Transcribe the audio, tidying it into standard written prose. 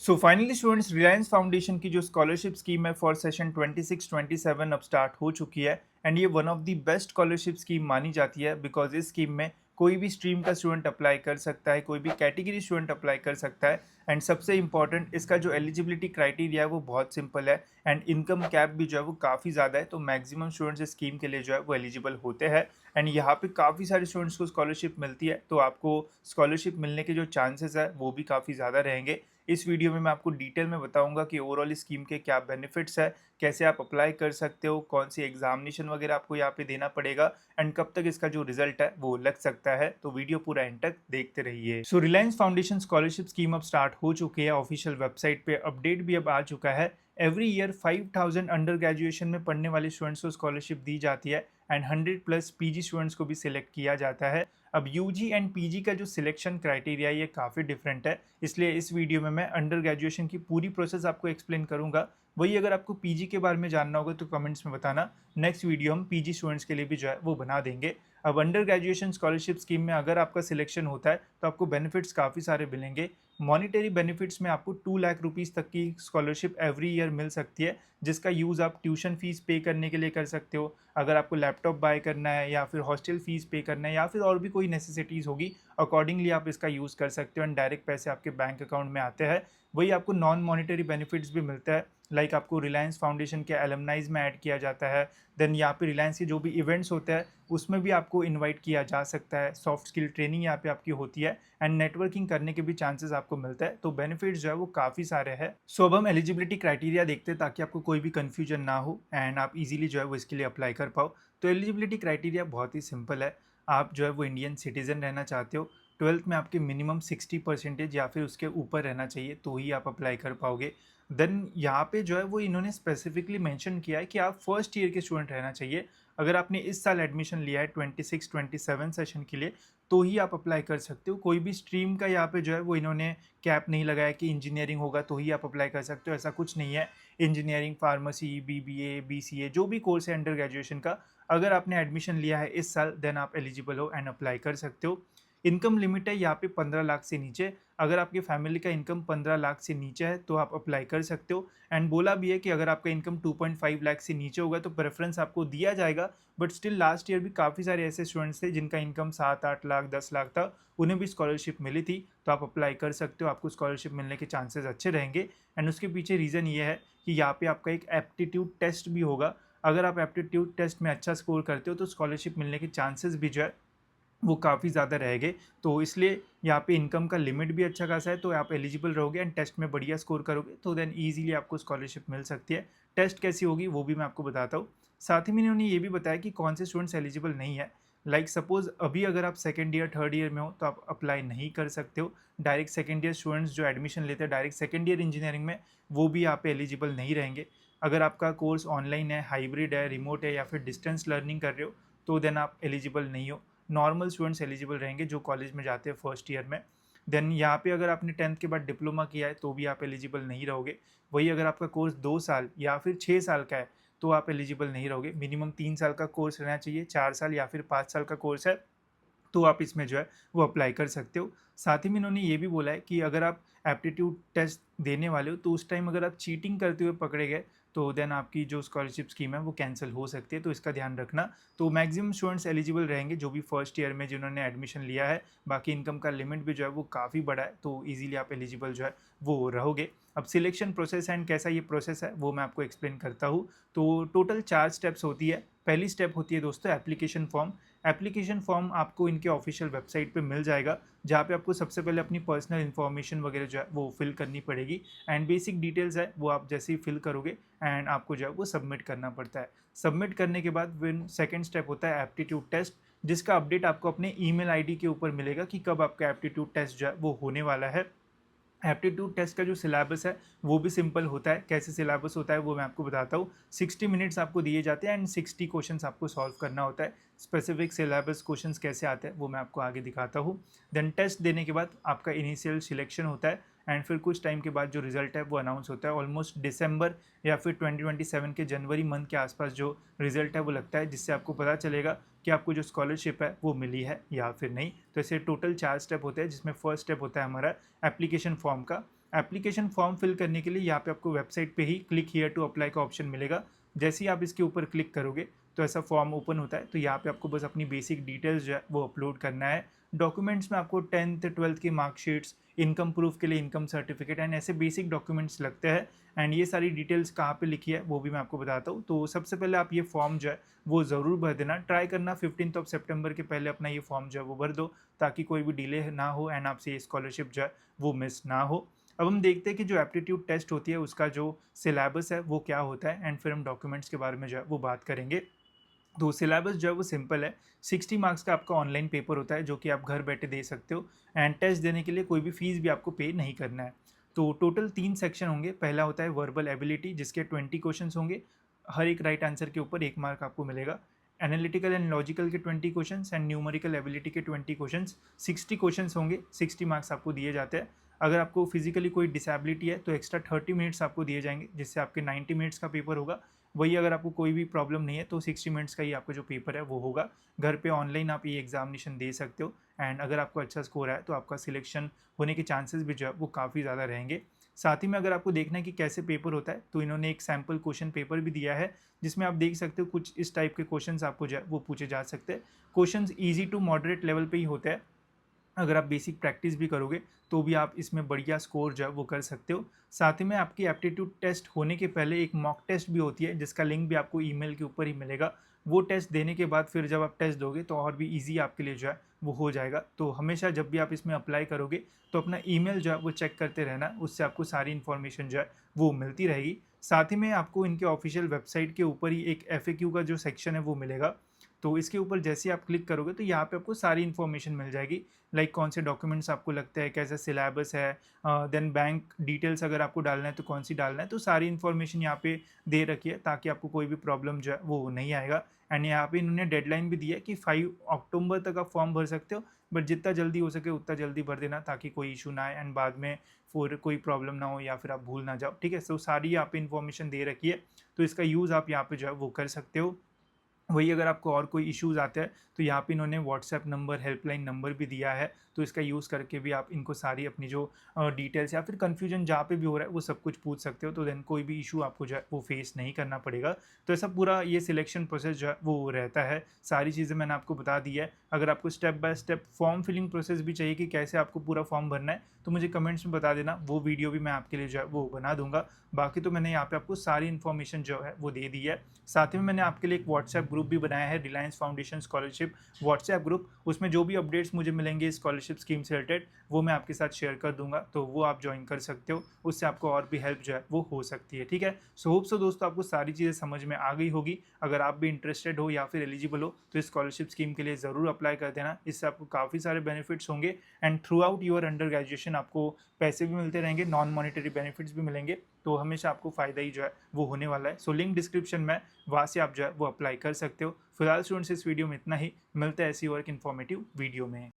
So finally students, Reliance foundation की जो scholarship scheme है फॉर सेशन 26-27 अब स्टार्ट हो चुकी है। एंड ये one of the best scholarship scheme मानी जाती है बिकॉज इस स्कीम में कोई भी स्ट्रीम का स्टूडेंट अप्लाई कर सकता है, कोई भी कैटेगरी स्टूडेंट अप्लाई कर सकता है। एंड सबसे इंपॉर्टेंट, इसका जो एलिजिबिलिटी क्राइटेरिया है वो बहुत सिंपल है। एंड इनकम कैप भी जो है वो काफ़ी ज़्यादा है, तो मैक्सिमम स्टूडेंट्स इस स्कीम के लिए जो है वो एलिजिबल होते हैं। एंड यहाँ पे काफ़ी सारे स्टूडेंट्स को स्कॉलरशिप मिलती है, तो आपको स्कॉलरशिप मिलने के जो चांसेस है वो भी काफ़ी ज़्यादा रहेंगे। इस वीडियो में मैं आपको डिटेल में बताऊंगा कि ओवरऑल स्कीम के क्या बेनिफिट्स है, कैसे आप अप्लाई कर सकते हो, कौन सी एग्जामिनेशन वगैरह आपको यहाँ पे देना पड़ेगा, एंड कब तक इसका जो रिजल्ट है वो लग सकता है। तो वीडियो पूरा एंड तक देखते रहिए। सो रिलायंस फाउंडेशन स्कॉलरशिप स्कीम अब स्टार्ट हो चुकी है, ऑफिशियल वेबसाइट पे अपडेट भी अब आ चुका है। एवरी ईयर 5000 अंडर ग्रेजुएशन में पढ़ने वाले स्टूडेंट्स को स्कॉलरशिप दी जाती है एंड 100+ पीजी स्टूडेंट्स को भी सिलेक्ट किया जाता है। अब यूजी एंड पीजी का जो सिलेक्शन क्राइटेरिया ये काफ़ी डिफरेंट है, इसलिए इस वीडियो में मैं अंडर ग्रेजुएशन की पूरी प्रोसेस आपको एक्सप्लेन करूंगा। वही अगर आपको पीजी के बारे में जानना होगा तो कमेंट्स में बताना, नेक्स्ट वीडियो हम पीजी स्टूडेंट्स के लिए भी जो है वो बना देंगे। अब अंडर ग्रेजुएशन स्कॉलरशिप स्कीम में अगर आपका सिलेक्शन होता है तो आपको बेनिफिट्स काफ़ी सारे मिलेंगे। मॉनिटरी बेनिफिट्स में आपको 2 लाख रुपीज़ तक की स्कॉलरशिप एवरी ईयर मिल सकती है, जिसका यूज़ आप ट्यूशन फीस पे करने के लिए कर सकते हो, अगर आपको लैपटॉप बाय करना है या फिर हॉस्टल फीस पे करना है या फिर और भी कोई नेसेसिटीज़ होगी, अकॉर्डिंगली आप इसका यूज़ कर सकते हो एंड डायरेक्ट पैसे आपके बैंक अकाउंट में आते हैं। वही आपको नॉन मॉनिटरी बेनिफिट्स भी मिलता है, लाइक आपको रिलायंस फाउंडेशन के एलमनाइज में ऐड किया जाता है। देन यहाँ पे रिलायंस के जो भी इवेंट्स होते हैं उसमें भी आपको इनवाइट किया जा सकता है, सॉफ्ट स्किल ट्रेनिंग यहाँ पे आपकी होती है एंड नेटवर्किंग करने के भी चांसेस आपको मिलता है। तो बेनिफिट्स जो है वो काफ़ी सारे हैं। सो अब हम एलिजिबिलिटी क्राइटेरिया देखते हैं ताकि आपको कोई भी कन्फ्यूजन ना हो एंड आप इजीली जो है वो इसके लिए अप्लाई कर पाओ। तो एलिजिबिलिटी क्राइटेरिया बहुत ही सिंपल है। आप जो है वो इंडियन सिटीजन रहना चाहते हो, 12th में आपके मिनिमम 60% या फिर उसके ऊपर रहना चाहिए, तो ही आप अप्लाई कर पाओगे। देन यहाँ पे जो है वो इन्होंने स्पेसिफिकली मेंशन किया है कि आप फर्स्ट ईयर के स्टूडेंट रहना चाहिए। अगर आपने इस साल एडमिशन लिया है 26-27 सेशन के लिए, तो ही आप अप्लाई कर सकते हो। कोई भी स्ट्रीम का यहाँ पे जो है वो इन्होंने कैप नहीं लगाया कि इंजीनियरिंग होगा तो ही आप अप्लाई कर सकते हो, ऐसा कुछ नहीं है। इंजीनियरिंग, फार्मेसी, बीबीए, बीसीए जो भी कोर्स है अंडर ग्रेजुएशन का, अगर आपने एडमिशन लिया है इस साल देन आप एलिजिबल हो एंड अप्लाई कर सकते हो। इनकम लिमिट है यहाँ पे 15 लाख से नीचे। अगर आपकी फैमिली का इनकम 15 लाख से नीचे है तो आप अप्लाई कर सकते हो। एंड बोला भी है कि अगर आपका इनकम 2.5 लाख से नीचे होगा तो प्रेफरेंस आपको दिया जाएगा। बट स्टिल लास्ट ईयर भी काफ़ी सारे ऐसे स्टूडेंट्स थे जिनका इनकम 7-8 लाख 10 लाख था, उन्हें भी स्कॉलरशिप मिली थी, तो आप अप्लाई कर सकते हो, आपको स्कॉलरशिप मिलने के चांसेस अच्छे रहेंगे। एंड उसके पीछे रीज़न ये है कि यहाँ पे आपका एक एप्टीट्यूड टेस्ट भी होगा। अगर आप एप्टीट्यूड टेस्ट में अच्छा स्कोर करते हो तो स्कॉलरशिप मिलने के चांसेस भी जो है वो काफ़ी ज़्यादा रहेंगे। तो इसलिए यहाँ पे इनकम का लिमिट भी अच्छा खासा है, तो आप एलिजिबल रहोगे एंड टेस्ट में बढ़िया स्कोर करोगे तो देन ईजिली आपको स्कॉलरशिप मिल सकती है। टेस्ट कैसी होगी वो भी मैं आपको बताता हूँ। साथ ही में इन्होंने ये भी बताया कि कौन से स्टूडेंट्स एलिजिबल नहीं है। लाइक सपोज अभी अगर आप सेकेंड ईयर थर्ड ईयर में हो तो आप अप्लाई नहीं कर सकते हो। डायरेक्ट सेकेंड ईयर स्टूडेंट्स जो एडमिशन लेते हैं डायरेक्ट सेकेंड ईयर इंजीनियरिंग में, वो भी यहाँ पे एलिजिबल नहीं रहेंगे। अगर आपका कोर्स ऑनलाइन है, हाइब्रिड है, रिमोट है या फिर डिस्टेंस लर्निंग कर रहे हो तो देन आप एलिजिबल नहीं हो। नॉर्मल स्टूडेंट्स एलिजिबल रहेंगे जो कॉलेज में जाते हैं फर्स्ट ईयर में। देन यहाँ पे अगर आपने 10th के बाद डिप्लोमा किया है तो भी आप एलिजिबल नहीं रहोगे। वही अगर आपका कोर्स 2 साल या फिर 6 साल का है तो आप एलिजिबल नहीं रहोगे। मिनिमम 3 साल का कोर्स रहना चाहिए, 4 साल या फिर 5 साल का कोर्स है तो आप इसमें जो है वो अप्लाई कर सकते हो। साथ ही में इन्होंने ये भी बोला है कि अगर आप एप्टीट्यूड टेस्ट देने वाले हो तो उस टाइम अगर आप चीटिंग करते हुए पकड़े गए तो देन आपकी जो स्कॉलरशिप स्कीम है वो कैंसिल हो सकती है, तो इसका ध्यान रखना। तो मैक्सिमम स्टूडेंट्स एलिजिबल रहेंगे जो भी फर्स्ट ईयर में जिन्होंने एडमिशन लिया है। बाकी इनकम का लिमिट भी जो है वो काफ़ी बड़ा है, तो ईजिली आप एलिजिबल जो है वो रहोगे। अब सिलेक्शन प्रोसेस एंड कैसा ये प्रोसेस है वो मैं आपको एक्सप्लेन करता हूँ। तो टोटल 4 स्टेप्स होती है। पहली स्टेप होती है दोस्तों एप्लीकेशन फॉर्म। एप्लीकेशन फॉर्म आपको इनके ऑफिशियल वेबसाइट पे मिल जाएगा, जहाँ पे आपको सबसे पहले अपनी पर्सनल इन्फॉर्मेशन वगैरह जो है वो फिल करनी पड़ेगी एंड बेसिक डिटेल्स है वो आप जैसे ही फिल करोगे एंड आपको जो है वो सबमिट करना पड़ता है। सबमिट करने के बाद फिर सेकंड स्टेप होता है एप्टीट्यूड टेस्ट, जिसका अपडेट आपको अपने ईमेल आईडी के ऊपर मिलेगा कि कब आपका एप्टीट्यूड टेस्ट जो है वो होने वाला है। एप्टीट्यूड टेस्ट का जो सिलेबस है वो भी सिंपल होता है। कैसे सिलेबस होता है वो मैं आपको बताता हूँ। 60 मिनट्स आपको दिए जाते हैं एंड 60 क्वेश्चंस आपको सॉल्व करना होता है। स्पेसिफिक सिलेबस क्वेश्चंस कैसे आते हैं वो मैं आपको आगे दिखाता हूँ। देन टेस्ट देने के बाद आपका इनिशियल सिलेक्शन होता है एंड फिर कुछ टाइम के बाद जो रिजल्ट है वो अनाउंस होता है। ऑलमोस्ट दिसंबर या फिर 2027 के जनवरी मंथ के आसपास जो रिजल्ट है वो लगता है, जिससे आपको पता चलेगा कि आपको जो स्कॉलरशिप है वो मिली है या फिर नहीं। तो ऐसे टोटल 4 स्टेप होते हैं, जिसमें फर्स्ट स्टेप होता है हमारा एप्लीकेशन फॉर्म का। एप्लीकेशन फॉर्म फिल करने के लिए यहाँ पे आपको वेबसाइट पे ही क्लिक हियर टू अप्लाई का ऑप्शन मिलेगा। जैसे ही आप इसके ऊपर क्लिक करोगे तो ऐसा फॉर्म ओपन होता है। तो यहाँ पे आपको बस अपनी बेसिक डिटेल्स जो है वो अपलोड करना है। डॉक्यूमेंट्स में आपको 10th 12th की मार्कशीट्स, इनकम प्रूफ के लिए इनकम सर्टिफिकेट एंड ऐसे बेसिक डॉक्यूमेंट्स लगते हैं। एंड ये सारी डिटेल्स कहाँ पे लिखी है वो भी मैं आपको बताता हूँ। तो सबसे पहले आप ये फॉर्म जो है वो ज़रूर भर देना, ट्राई करना 15 सितंबर के पहले अपना ये फॉर्म जो है वो भर दो, ताकि कोई भी डिले ना हो एंड आपसे ये स्कॉलरशिप जो है वो मिस ना हो। अब हम देखते हैं कि जो एप्टीट्यूड टेस्ट होती है उसका जो सिलेबस है वो क्या होता है, एंड फिर हम डॉक्यूमेंट्स के बारे में जो है वो बात करेंगे। तो सिलेबस जो है वो सिंपल है। 60 मार्क्स का आपका ऑनलाइन पेपर होता है जो कि आप घर बैठे दे सकते हो, एंड टेस्ट देने के लिए कोई भी फीस भी आपको पे नहीं करना है। तो टोटल 3 सेक्शन होंगे। पहला होता है वर्बल एबिलिटी, जिसके 20 क्वेश्चंस होंगे। हर एक राइट आंसर के ऊपर 1 मार्क आपको मिलेगा। एनालिटिकल एंड लॉजिकल के 20 क्वेश्चंस एंड न्यूमेरिकल एबिलिटी के 20 क्वेश्चंस, 60 क्वेश्चंस होंगे। 60 मार्क्स आपको दिए जाते हैं। अगर आपको फिजिकली कोई डिसेबिलिटी है तो एक्स्ट्रा 30 मिनट्स आपको दिए जाएंगे, जिससे आपके 90 मिनट्स का पेपर होगा। वही अगर आपको कोई भी प्रॉब्लम नहीं है तो 60 मिनट्स का ही आपका जो पेपर है वो होगा। घर पे ऑनलाइन आप ये एग्जामिनेशन दे सकते हो, एंड अगर आपको अच्छा स्कोर है तो आपका सिलेक्शन होने के चांसेस भी जो है वो काफ़ी ज़्यादा रहेंगे। साथ ही में अगर आपको देखना है कि कैसे पेपर होता है तो इन्होंने एक सैम्पल क्वेश्चन पेपर भी दिया है, जिसमें आप देख सकते हो कुछ इस टाइप के क्वेश्चंस आपको जो है वो पूछे जा सकते हैं। Questions easy to moderate level पे ही होते हैं। अगर आप बेसिक प्रैक्टिस भी करोगे तो भी आप इसमें बढ़िया स्कोर जो है वो कर सकते हो। साथ ही में आपकी एप्टीट्यूड टेस्ट होने के पहले एक मॉक टेस्ट भी होती है, जिसका लिंक भी आपको ईमेल के ऊपर ही मिलेगा। वो टेस्ट देने के बाद फिर जब आप टेस्ट दोगे तो और भी ईजी आपके लिए जो है वो हो जाएगा। तो हमेशा जब भी आप इसमें अप्लाई करोगे तो अपना ईमेल जो है वो चेक करते रहना, उससे आपको सारी इन्फॉर्मेशन जो है वो मिलती रहेगी। साथ ही में आपको इनके ऑफिशियल वेबसाइट के ऊपर ही एक FAQ का जो सेक्शन है वो मिलेगा। तो इसके ऊपर जैसे ही आप क्लिक करोगे तो यहाँ पे आपको सारी इन्फॉर्मेशन मिल जाएगी, लाइक कौन से डॉक्यूमेंट्स आपको लगते हैं, कैसा सिलेबस है, देन बैंक डिटेल्स अगर आपको डालना है तो कौन सी डालना है। तो सारी इन्फॉर्मेशन यहाँ पे दे रखी है, ताकि आपको कोई भी प्रॉब्लम जो है वो नहीं आएगा। एंड यहाँ पे इन्होंने डेडलाइन भी दी है कि 5 अक्टूबर तक आप फॉर्म भर सकते हो, बट जितना जल्दी हो सके उतना जल्दी भर देना, ताकि कोई इशू ना आए एंड बाद में फिर कोई प्रॉब्लम ना हो या फिर आप भूल ना जाओ। ठीक है, तो सारी यहाँ पे इन्फॉर्मेशन दे रखी है, तो इसका यूज़ आप यहाँ पे जो है वो कर सकते हो। वही अगर आपको और कोई इश्यूज़ आते हैं तो यहाँ पे इन्होंने व्हाट्सएप नंबर, हेल्पलाइन नंबर भी दिया है, तो इसका यूज़ करके भी आप इनको सारी अपनी जो डिटेल्स या फिर कन्फ्यूजन जहाँ पे भी हो रहा है वो सब कुछ पूछ सकते हो। तो देन कोई भी इशू आपको जो है वो फेस नहीं करना पड़ेगा। तो ऐसा पूरा ये सिलेक्शन प्रोसेस जो है वो रहता है। सारी चीज़ें मैंने आपको बता दी है। अगर आपको step by step form filling process भी चाहिए कि कैसे आपको पूरा फॉर्म भरना है, तो मुझे कमेंट्स में बता देना, वो वीडियो भी मैं आपके लिए जो है वो बना दूंगा। बाकी तो मैंने यहाँ पे आपको सारी इन्फॉर्मेशन जो है वो दे दी है। साथ ही में मैंने आपके लिए एक व्हाट्सएप ग्रुप भी बनाया है, Reliance foundation scholarship WhatsApp group. उसमें जो भी अपडेट्स मुझे मिलेंगे स्कॉलरशिप स्कीम से रिलेटेड वो मैं आपके साथ शेयर कर दूंगा, तो वो आप ज्वाइन कर सकते हो। उससे आपको और भी हेल्प जो है वो हो सकती है। ठीक है, सो होप सो दोस्तों आपको सारी चीज़ें समझ में आ गई होगी। अगर आप भी इंटरेस्टेड हो या फिर एलिजिबल हो तो इस स्कॉलरशिप स्कीम के लिए ज़रूर अप्लाई कर देना। इससे आपको काफ़ी सारे बेनिफिट्स होंगे, and through out your under graduation आपको पैसे भी मिलते रहेंगे, नॉन मॉनिटरी बेनिफिट्स भी मिलेंगे। तो हमेशा आपको फ़ायदा ही जो है वो होने वाला है। सो लिंक डिस्क्रिप्शन में, वहाँ से आप जो है वो अप्लाई कर सकते हो। फिलहाल स्टूडेंट्स इस वीडियो में इतना ही। मिलते हैं ऐसी और एक इन्फॉर्मेटिव वीडियो में।